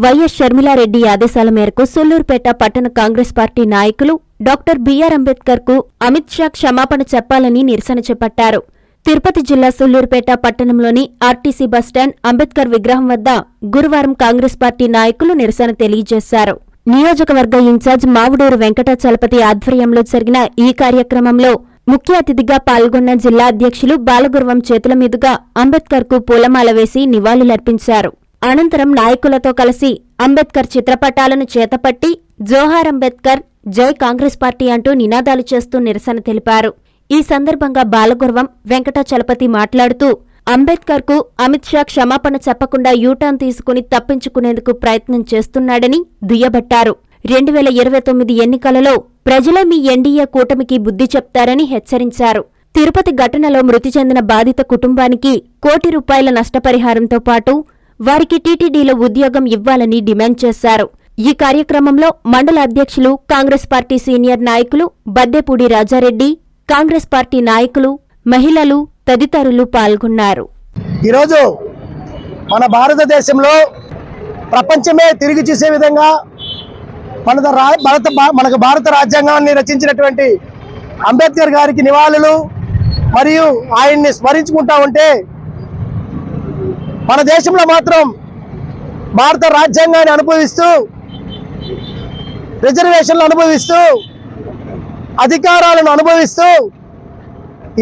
YS Sharmila Reddy ఆదేశాల మేరకు సూళ్లూరుపేట పట్టణ కాంగ్రెస్ పార్టీ నాయకులు డాక్టర్ బిఆర్ అంబేద్కర్ కు అమిత్ షా క్షమాపణ చెప్పాలని నిరసన చేపట్టారు. తిరుపతి జిల్లా సూళ్లూరుపేట పట్టణంలోని ఆర్టీసీ బస్టాండ్ అంబేద్కర్ విగ్రహం వద్ద గురువారం కాంగ్రెస్ పార్టీ నాయకులు నిరసన తెలియజేశారు. నియోజకవర్గ ఇన్ఛార్జ్ మావుడూరు వెంకటాచలపతి ఆధ్వర్యంలో జరిగిన ఈ కార్యక్రమంలో ముఖ్య అతిథిగా పాల్గొన్న జిల్లా అధ్యక్షులు బాలగురువం చేతుల మీదుగా అంబేద్కర్ కు పూలమాల వేసి నివాళులర్పించారు. అనంతరం నాయకులతో కలిసి అంబేద్కర్ చిత్రపటాలను చేతపట్టి జోహార్ అంబేద్కర్, జై కాంగ్రెస్ పార్టీ అంటూ నినాదాలు చేస్తూ నిరసన తెలిపారు. ఈ సందర్భంగా బాలగురువం వెంకటాచలపతి మాట్లాడుతూ అంబేద్కర్ కు అమిత్ షా క్షమాపణ చెప్పకుండా యూటర్న్ తీసుకుని తప్పించుకునేందుకు ప్రయత్నం చేస్తున్నాడని దుయ్యబట్టారు. 2029 ఎన్నికలలో ప్రజలే మీ ఎన్డీఏ కూటమికి బుద్ధి చెప్తారని హెచ్చరించారు. తిరుపతి ఘటనలో మృతి చెందిన బాధిత కుటుంబానికి ₹1 కోటి నష్టపరిహారంతో పాటు వారికి టీటీడీలో ఉద్యోగం ఇవ్వాలని డిమాండ్ చేశారు. ఈ కార్యక్రమంలో మండల అధ్యక్షులు, కాంగ్రెస్ పార్టీ సీనియర్ నాయకులు బద్దెపూడి రాజారెడ్డి, కాంగ్రెస్ పార్టీ నాయకులు, మహిళలు తదితరులు పాల్గొన్నారు. ఈరోజు మన భారతదేశంలో ప్రపంచమే తిరిగి చూసే విధంగా మనకు భారత రాజ్యాంగాన్ని రచించినటువంటి అంబేద్కర్ గారికి నివాళులు మరియు ఆయన్ని స్మరించుకుంటా ఉంటే, మన దేశంలో మాత్రం భారత రాజ్యాంగాన్ని అనుభవిస్తూ, రిజర్వేషన్లు అనుభవిస్తూ, అధికారాలను అనుభవిస్తూ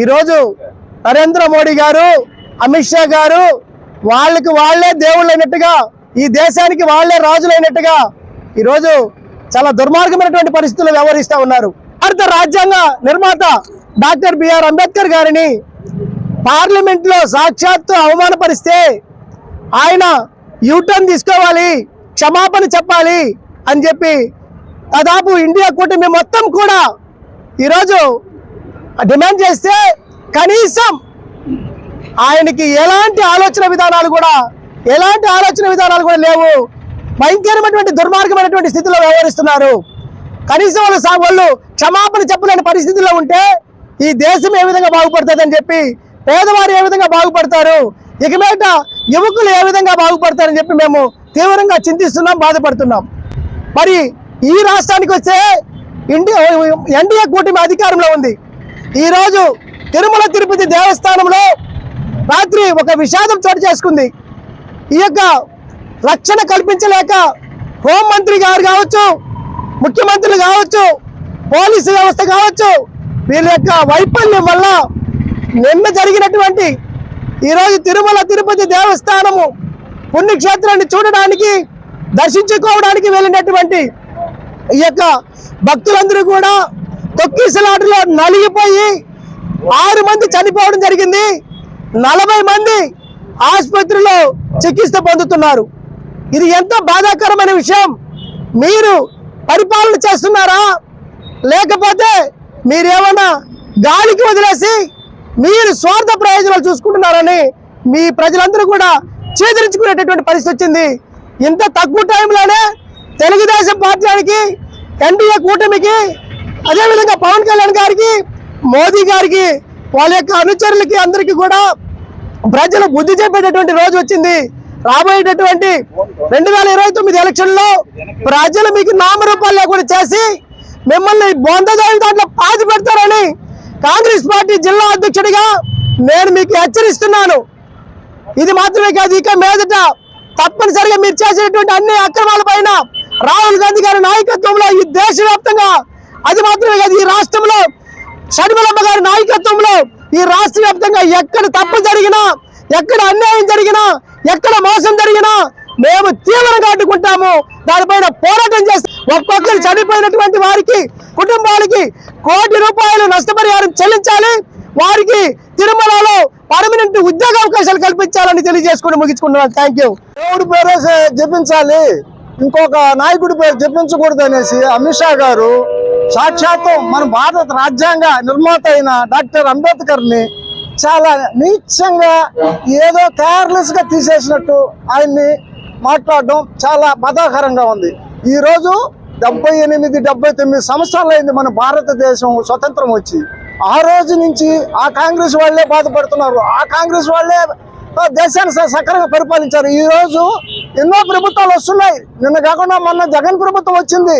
ఈరోజు నరేంద్ర మోడీ గారు, అమిత్ షా గారు వాళ్ళకి వాళ్లే దేవుళ్ళైనట్టుగా, ఈ దేశానికి వాళ్లే రాజులైనట్టుగా ఈరోజు చాలా దుర్మార్గమైనటువంటి పరిస్థితులు వ్యవహరిస్తూ ఉన్నారు. భారత రాజ్యాంగ నిర్మాత డాక్టర్ బిఆర్ అంబేద్కర్ గారిని పార్లమెంట్లో సాక్షాత్తు అవమానపరిస్తే ఆయన యూటర్న్ తీసుకోవాలి, క్షమాపణ చెప్పాలి అని చెప్పి దాదాపు ఇండియా కూటమి మొత్తం కూడా ఈరోజు డిమాండ్ చేస్తే కనీసం ఆయనకి ఎలాంటి ఆలోచన విధానాలు కూడా లేవు. భయంకరమైనటువంటి దుర్మార్గమైనటువంటి స్థితిలో వ్యవహరిస్తున్నారు. కనీసం వాళ్ళు క్షమాపణ చెప్పలేని పరిస్థితుల్లో ఉంటే ఈ దేశం ఏ విధంగా బాగుపడుతుందని చెప్పి, పేదవారు ఏ విధంగా బాగుపడతారు, ఇక మీదట యువకులు ఏ విధంగా బాగుపడతారని చెప్పి మేము తీవ్రంగా చింతిస్తున్నాం, బాధపడుతున్నాం. మరి ఈ రాష్ట్రానికి వచ్చే ఎన్డీఏ కూటమి అధికారంలో ఉంది. ఈరోజు తిరుమల తిరుపతి దేవస్థానంలో రాత్రి ఒక విషాదం చోటు చేసుకుంది. ఈ యొక్క రక్షణ కల్పించలేక హోంమంత్రి గారు కావచ్చు, ముఖ్యమంత్రులు కావచ్చు, పోలీసు వ్యవస్థ కావచ్చు, వీళ్ళ యొక్క వైఫల్యం వల్ల నిన్న జరిగినటువంటి ఈరోజు తిరుమల తిరుపతి దేవస్థానము పుణ్యక్షేత్రాన్ని చూడడానికి, దర్శించుకోవడానికి వెళ్ళినటువంటి ఈ యొక్క భక్తులందరూ కూడా తొక్కిసలాటలో నలిగిపోయి 6 మంది చనిపోవడం జరిగింది. 40 మంది ఆసుపత్రిలో చికిత్స పొందుతున్నారు. ఇది ఎంతో బాధాకరమైన విషయం. మీరు పరిపాలన చేస్తున్నారా, లేకపోతే మీరేమన్నా గాలికి వదిలేసి మీరు స్వార్థ ప్రయోజనాలు చూసుకుంటున్నారని మీ ప్రజలందరూ కూడా చేదరించుకునేటటువంటి పరిస్థితి వచ్చింది. ఇంత తక్కువ టైంలోనే తెలుగుదేశం పార్టీకి, ఎన్డీఏ కూటమికి, అదేవిధంగా పవన్ కళ్యాణ్ గారికి, మోదీ గారికి, వాళ్ళ యొక్క అనుచరులకి అందరికీ కూడా ప్రజలు బుద్ధి చెప్పేటటువంటి రోజు వచ్చింది. రాబోయేటటువంటి 2029 ఎలక్షన్లో ప్రజలు మీకు నామరూపాలు లేకుండా చేసి మిమ్మల్ని బొందజాయి దాంట్లో పాతి పెడతారని కాంగ్రెస్ పార్టీ జిల్లా అధ్యక్షుడిగా నేను మీకు హెచ్చరిస్తున్నాను. ఇది మాత్రమే కాదు, ఇక మీదట తప్పనిసరిగా మీరు చేసేటువంటి అన్ని అక్రమాల పైన రాహుల్ గాంధీ గారి నాయకత్వంలో ఈ దేశవ్యాప్తంగా, అది మాత్రమే కాదు ఈ రాష్ట్రంలో షర్మిలమ్మ గారి నాయకత్వంలో ఈ రాష్ట్ర వ్యాప్తంగా ఎక్కడ తప్పు జరిగినా, ఎక్కడ అన్యాయం జరిగినా, ఎక్కడ మోసం జరిగినా మేము తీవ్రంగా అడ్డుకుంటాము. దానిపైన పోరాటం చేస్తాం. ఒక్కొక్కరు చనిపోయినటువంటి వారికి, కుటుంబాలకి ₹1 కోటి నష్టపరిహారం చెల్లించాలి. వారికి తిరుమలలో పర్మనెంట్ ఉద్యోగ అవకాశాలు కల్పించాలని తెలియజేసుకుని ముగించుకుంటున్నాను. Thank you. దేవుడి పేరే జపించాలి, ఇంకొక నాయకుడి పేరు జపించకూడదు అనేసి అమిత్ షా గారు సాక్షాత్తు మన భారత రాజ్యాంగ నిర్మాత అయిన డాక్టర్ అంబేద్కర్ ని చాలా నీచంగా, ఏదో కేర్లెస్ గా తీసేసినట్టు ఆయన్ని మాట్లాడడం చాలా బాధాకరంగా ఉంది. ఈ రోజు 78-79 సంవత్సరాలు అయింది మన భారతదేశం స్వతంత్రం వచ్చి. ఆ రోజు నుంచి ఆ కాంగ్రెస్ వాళ్లే బాధపడుతున్నారు. ఆ కాంగ్రెస్ వాళ్లే దేశాన్ని సక్రమంగా పరిపాలించారు. ఈ రోజు ఎన్నో ప్రభుత్వాలు వస్తున్నాయి. నిన్న కాకుండా మొన్న జగన్ ప్రభుత్వం వచ్చింది.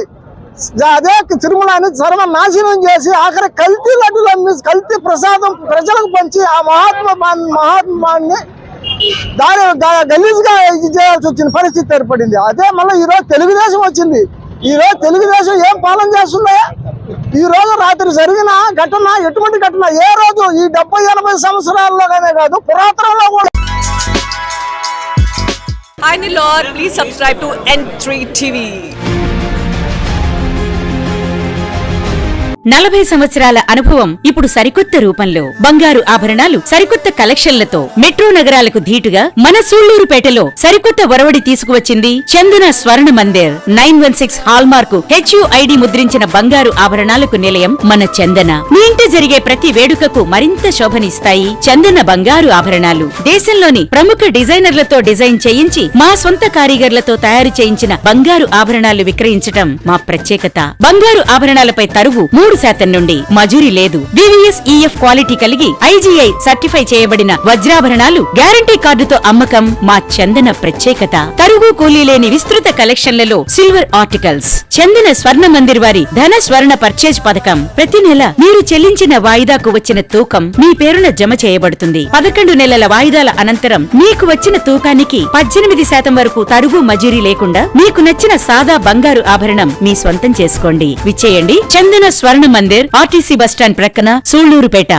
అదే తిరుమల అని సర్వనాశనం చేసి ఆఖరి కల్తీ లడ్డులు అమ్మి కల్తీ ప్రసాదం ప్రజలకు పంచి ఆ మహాత్మాన్ని దాని గలీజ్గా చేయాల్సి వచ్చిన పరిస్థితి ఏర్పడింది. అదే మళ్ళీ ఈరోజు తెలుగుదేశం వచ్చింది. ఈరోజు తెలుగుదేశం ఏం పాలన చేస్తుందా? ఈ రోజు రాత్రి జరిగిన ఘటన ఎటువంటి ఘటన ఏ రోజు ఈ 70-80 సంవత్సరాల్లోనే కాదు, పురాతనంలో కూడా. Hi Nilor, please subscribe to N3 TV. 40 సంవత్సరాల అనుభవం ఇప్పుడు సరికొత్త రూపంలో బంగారు ఆభరణాలు సరికొత్త కలెక్షన్లతో మెట్రో నగరాలకు ధీటుగా మన సూళ్లూరుపేటలో సరికొత్త ఒరవడి తీసుకువచ్చింది చందన స్వర్ణ మందిర్. 916 హాల్ మార్కు HUID ముద్రించిన బంగారు ఆభరణాలకు నిలయం మన చందన. మీ ఇంట జరిగే ప్రతి వేడుకకు మరింత శోభనిస్తాయి చందన బంగారు ఆభరణాలు. దేశంలోని ప్రముఖ డిజైనర్లతో డిజైన్ చేయించి మా సొంత కారీగర్లతో తయారు చేయించిన బంగారు ఆభరణాలు విక్రయించటం మా ప్రత్యేకత. బంగారు ఆభరణాలపై తరుగు 3% నుండి, మజూరీ లేదు. VVS EF క్వాలిటీ కలిగి IGI సర్టిఫై చేయబడిన వజ్రాభరణాలు గ్యారంటీ కార్డుతో అమ్మకం మా చందన ప్రత్యేకత. తరుగు కూలీ లేని విస్తృత కలెక్షన్లలో సిల్వర్ ఆర్టికల్స్. చందన స్వర్ణ మందిర్ వారి ధన స్వర్ణ పర్చేజ్ పథకం. ప్రతి నెల మీరు చెల్లించిన వాయిదాకు వచ్చిన తూకం మీ పేరున జమ చేయబడుతుంది. 11 నెలల వాయిదాల అనంతరం మీకు వచ్చిన తూకానికి 18% వరకు తరుగు మజూరీ లేకుండా మీకు నచ్చిన సాదా బంగారు ఆభరణం మీ సొంతం చేసుకోండి. విచ్చేయండి చందన స్వర్ణ మందిర్, RTC బస్టాండ్ ప్రక్కన, సూళ్లూరుపేట.